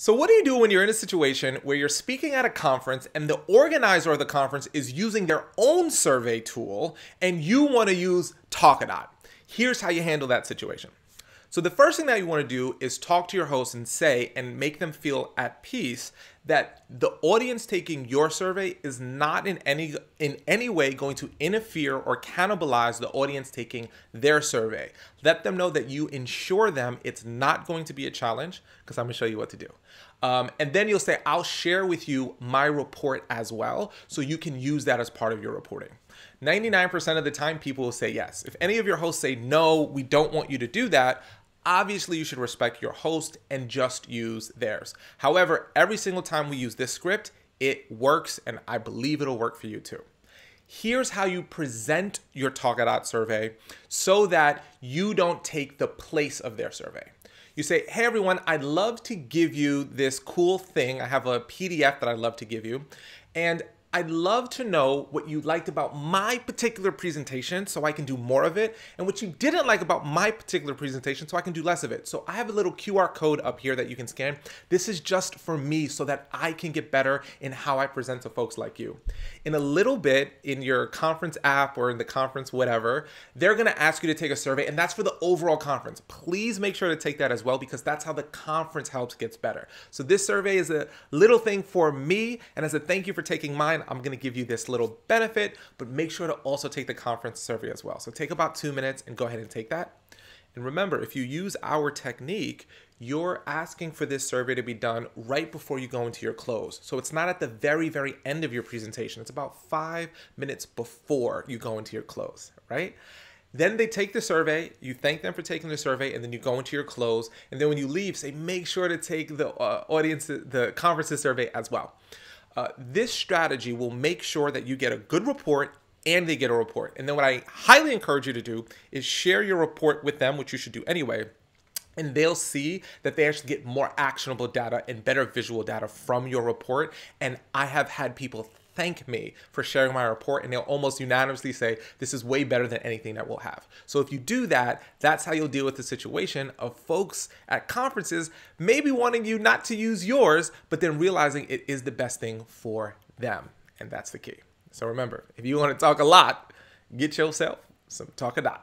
So what do you do when you're in a situation where you're speaking at a conference and the organizer of the conference is using their own survey tool and you want to use Talkadot? Here's how you handle that situation. So the first thing that you want to do is talk to your host and say and make them feel at peace that the audience taking your survey is not in any way going to interfere or cannibalize the audience taking their survey. Let them know that you ensure them it's not going to be a challenge, because I'm going to show you what to do. And then you'll say, I'll share with you my report as well, so you can use that as part of your reporting. 99% of the time, people will say yes. If any of your hosts say, no, we don't want you to do that, obviously you should respect your host and just use theirs. However, every single time we use this script, it works, and I believe it'll work for you too. Here's how you present your Talkadot survey so that you don't take the place of their survey. You say, hey everyone, I'd love to give you this cool thing. I have a PDF that I'd love to give you. And I'd love to know what you liked about my particular presentation so I can do more of it, and what you didn't like about my particular presentation so I can do less of it. So I have a little QR code up here that you can scan. This is just for me so that I can get better in how I present to folks like you. In a little bit, in your conference app or in the conference whatever, they're gonna ask you to take a survey, and that's for the overall conference. Please make sure to take that as well, because that's how the conference helps gets better. So this survey is a little thing for me, and as a thank you for taking mine, I'm going to give you this little benefit, but make sure to also take the conference survey as well. So take about 2 minutes and go ahead and take that. And remember, if you use our technique, you're asking for this survey to be done right before you go into your close. So it's not at the very, very end of your presentation. It's about 5 minutes before you go into your close, right? Then they take the survey, you thank them for taking the survey, and then you go into your close. And then when you leave, say, make sure to take the conference's survey as well. This strategy will make sure that you get a good report and they get a report. And then what I highly encourage you to do is share your report with them, which you should do anyway. And they'll see that they actually get more actionable data and better visual data from your report. And I have had people thank me for sharing my report, and they'll almost unanimously say, this is way better than anything that we'll have. So if you do that, that's how you'll deal with the situation of folks at conferences maybe wanting you not to use yours, but then realizing it is the best thing for them. And that's the key. So remember, if you want to talk a lot, get yourself some Talkadot.